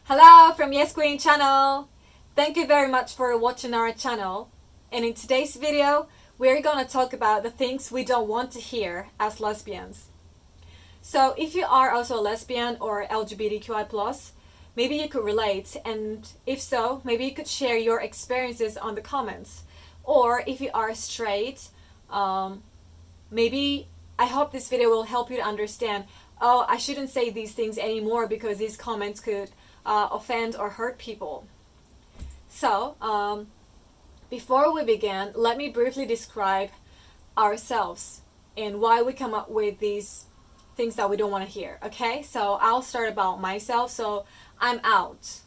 Hello from Yes Queen channel. Thank you very much for watching our channel. And in today's video, we're gonna talk about the things we don't want to hear as lesbians. So if you are also a lesbian or LGBTQI+, maybe you could relate, and if so, maybe you could share your experiences on the comments. Or if you are straight, maybe I hope this video will help you to understand, oh, I shouldn't say these things anymore because these comments could offend or hurt people. So, before we begin, let me briefly describe ourselves and why we come up with these things that we don't want to hear. Okay, so I'll start about myself. So I'm out,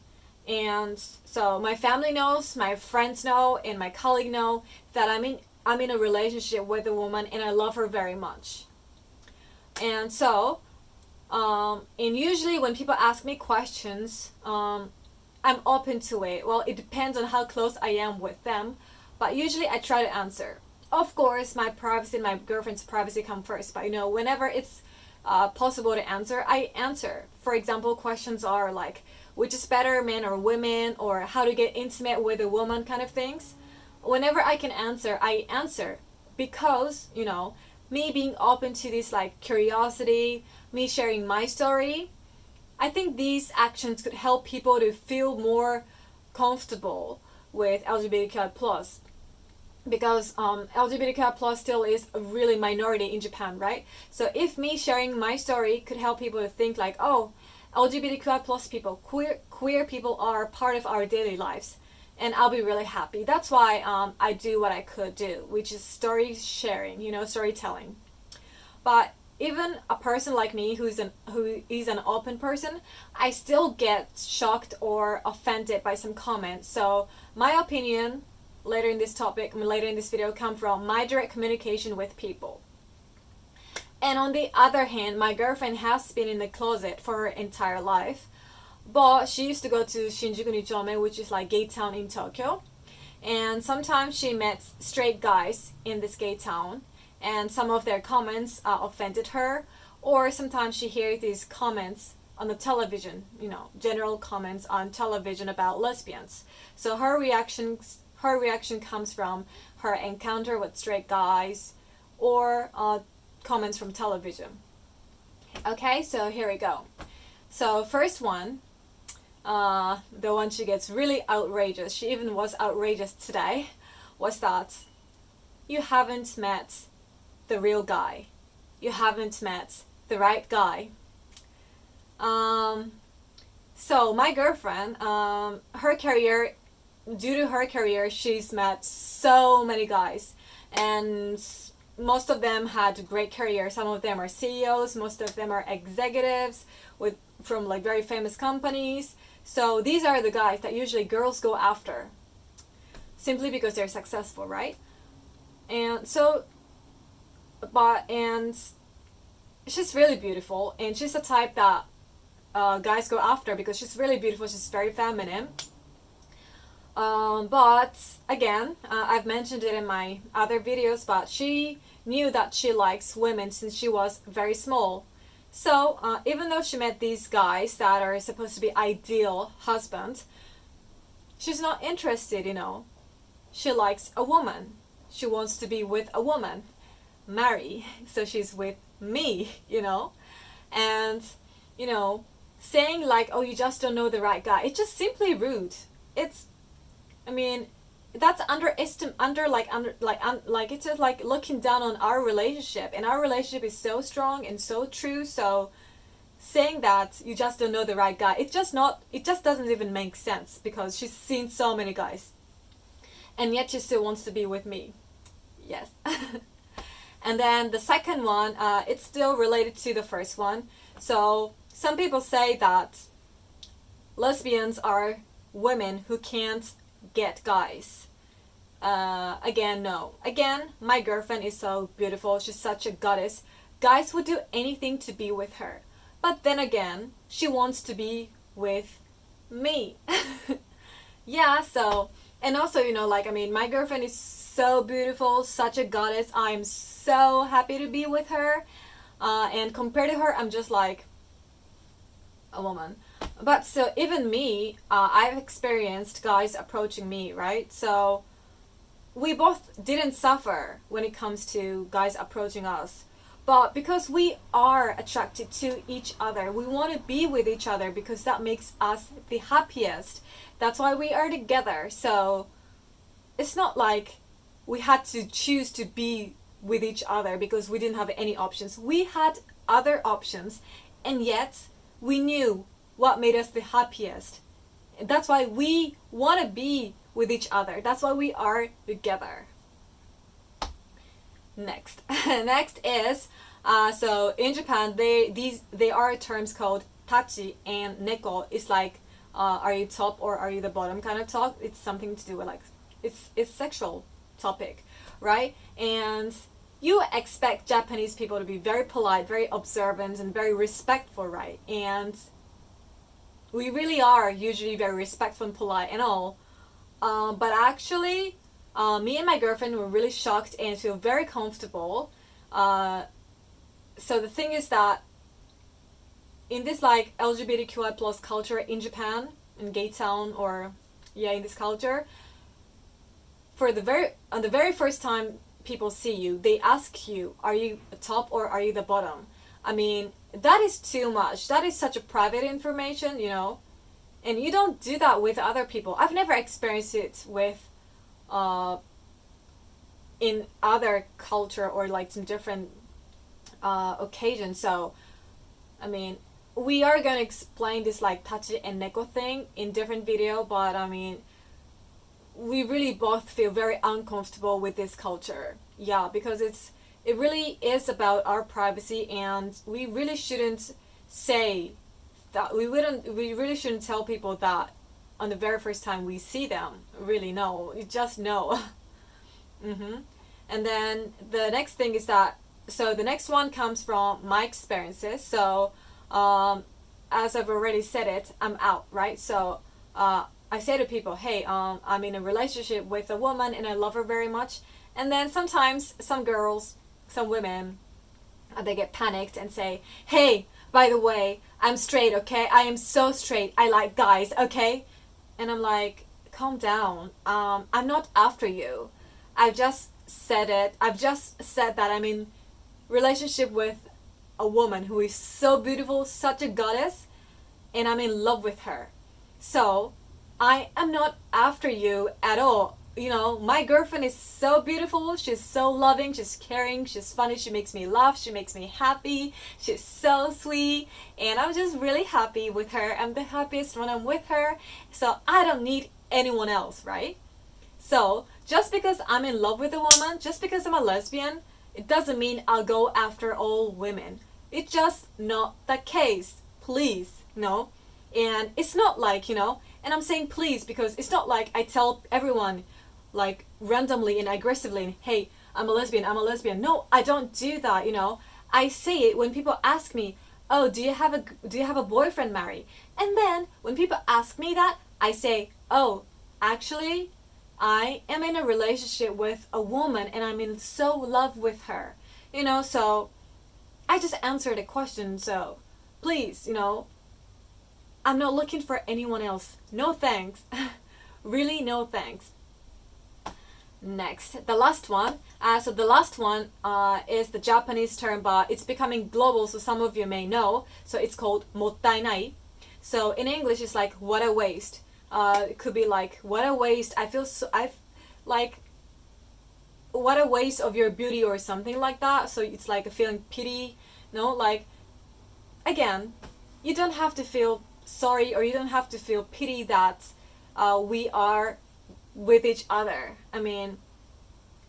and so my family knows, my friends know, and my colleague know that I'm in a relationship with a woman and I love her very much. And so and usually when people ask me questions, I'm open to it. Well, it depends on how close I am with them, but usually I try to answer. Of course, my privacy and my girlfriend's privacy come first, but whenever it's possible to answer, I answer. For example, questions are like, which is better, men or women, or how to get intimate with a woman, kind of things. Whenever I can answer, I answer, because me being open to this like curiosity, me sharing my story, I think these actions could help people to feel more comfortable with LGBTQI+, because LGBTQI+ still is a really minority in Japan, right? So if me sharing my story could help people to think like, oh, LGBTQI+ people, queer people are part of our daily lives, and I'll be really happy. That's why I do what I could do, which is story sharing, storytelling. But even a person like me who is an open person, I still get shocked or offended by some comments. So my opinion later in this video come from my direct communication with people. And on the other hand, my girlfriend has been in the closet for her entire life, but she used to go to Shinjuku Nichome, which is like gay town in Tokyo, and sometimes she met straight guys in this gay town, and some of their comments offended her, or sometimes she hears these comments on the television, general comments on television about lesbians. So her reaction comes from her encounter with straight guys, or comments from television. Okay, so here we go. So first one, the one she gets really outrageous, she even was outrageous today, was that you haven't met the real guy. You haven't met the right guy. So my girlfriend, due to her career, she's met so many guys, and most of them had great careers. Some of them are CEOs, most of them are executives from like very famous companies. So these are the guys that usually girls go after, simply because they're successful, right? And so, and she's really beautiful, and she's the type that guys go after because she's really beautiful. She's very feminine. But again, I've mentioned it in my other videos, but she knew that she likes women since she was very small. So even though she met these guys that are supposed to be ideal husbands, she's not interested, She likes a woman. She wants to be with a woman, marry. So she's with me, And, saying like, oh, you just don't know the right guy, it's just simply rude. That's it's just like looking down on our relationship, and our relationship is so strong and so true. So saying that you just don't know the right guy, it just doesn't even make sense, because she's seen so many guys, and yet she still wants to be with me. Yes. And then the second one, it's still related to the first one. So some people say that lesbians are women who can't get guys. Again, no. Again, my girlfriend is so beautiful. She's such a goddess. Guys would do anything to be with her. But then again, she wants to be with me. Yeah, so, and also, my girlfriend is so beautiful, such a goddess. I'm so happy to be with her. And compared to her, I'm just like a woman. But so even me, I've experienced guys approaching me, right? So we both didn't suffer when it comes to guys approaching us. But because we are attracted to each other, we want to be with each other because that makes us the happiest. That's why we are together. So it's not like we had to choose to be with each other because we didn't have any options. We had other options, and yet we knew what made us the happiest. That's why we want to be with each other. That's why we are together. Next, next is so in Japan they are terms called tachi and neko. It's like are you top or are you the bottom kind of talk. It's something to do with like it's sexual topic, right? And you expect Japanese people to be very polite, very observant, and very respectful, right? And we really are usually very respectful and polite and all. But actually, me and my girlfriend were really shocked and feel very comfortable. So the thing is that in this like LGBTQI plus culture in Japan, in gay town or yeah, in this culture, on the very first time people see you, they ask you, are you the top or are you the bottom? I mean, that is too much. That is such a private information, you know. And you don't do that with other people. I've never experienced it with in other culture or like some different occasions. So, I mean, we are gonna explain this like tachi and neko thing in different video, but I mean, we really both feel very uncomfortable with this culture. Yeah, because it really is about our privacy, and we really shouldn't say that we really shouldn't tell people that on the very first time we see them. Really, no, you just know. And then the next thing is that so the next one comes from my experiences. So as I've already said it, I'm out, right? So I say to people, hey, I'm in a relationship with a woman and I love her very much. And then sometimes some girls, some women, they get panicked and say, hey, by the way, I'm straight, okay? I am so straight. I like guys, okay? And I'm like, calm down. I'm not after you. I've just said it. I've just said that I'm in relationship with a woman who is so beautiful, such a goddess, and I'm in love with her. So I am not after you at all. You know, my girlfriend is so beautiful. She's so loving. She's caring. She's funny. She makes me laugh. She makes me happy. She's so sweet. And I'm just really happy with her. I'm the happiest when I'm with her. So I don't need anyone else, right? So just because I'm in love with a woman, just because I'm a lesbian, it doesn't mean I'll go after all women. It's just not the case. Please, no. And it's not like, you know, and I'm saying please because it's not like I tell everyone like randomly and aggressively, hey, I'm a lesbian. No, I don't do that, you know. I say it when people ask me, oh, do you have a boyfriend, Mary? And then when people ask me that, I say, oh, actually, I am in a relationship with a woman and I'm in so love with her, you know. So I just answered a question. So please, you know, I'm not looking for anyone else. No thanks. Really, no thanks. Next, the last one. So the last one is the Japanese term, but it's becoming global, so some of you may know. So it's called mottainai. So in English, it's like what a waste. It could be like what a waste. Like what a waste of your beauty or something like that. So it's like a feeling pity. No, like again, you don't have to feel sorry or you don't have to feel pity that we are with each other. I mean,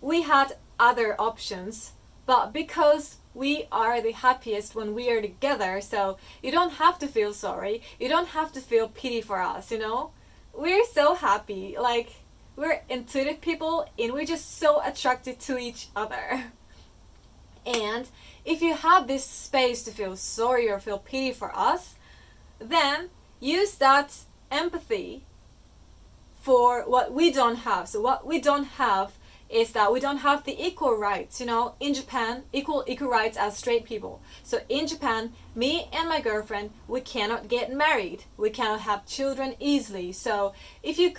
we had other options, but because we are the happiest when we are together, so you don't have to feel sorry, you don't have to feel pity for us, you know. We're so happy, like we're intuitive people and we're just so attracted to each other. And if you have this space to feel sorry or feel pity for us, then use that empathy for what we don't have. So what we don't have, is that we don't have the equal rights. You know, in Japan, equal rights as straight people. So in Japan, me and my girlfriend, we cannot get married. We cannot have children easily. So if you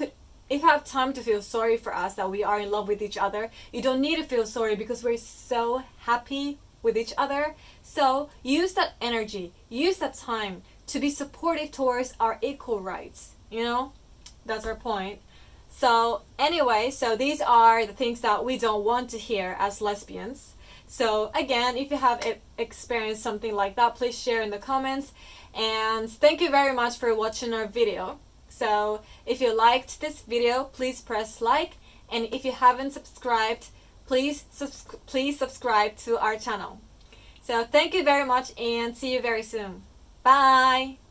have time to feel sorry for us that we are in love with each other, you don't need to feel sorry because we're so happy with each other. So use that energy, use that time to be supportive towards our equal rights. You know, that's our point. So anyway, so these are the things that we don't want to hear as lesbians. So again, if you have experienced something like that, please share in the comments. And thank you very much for watching our video. So if you liked this video, please press like. And if you haven't subscribed, please subscribe to our channel. So thank you very much and see you very soon. Bye!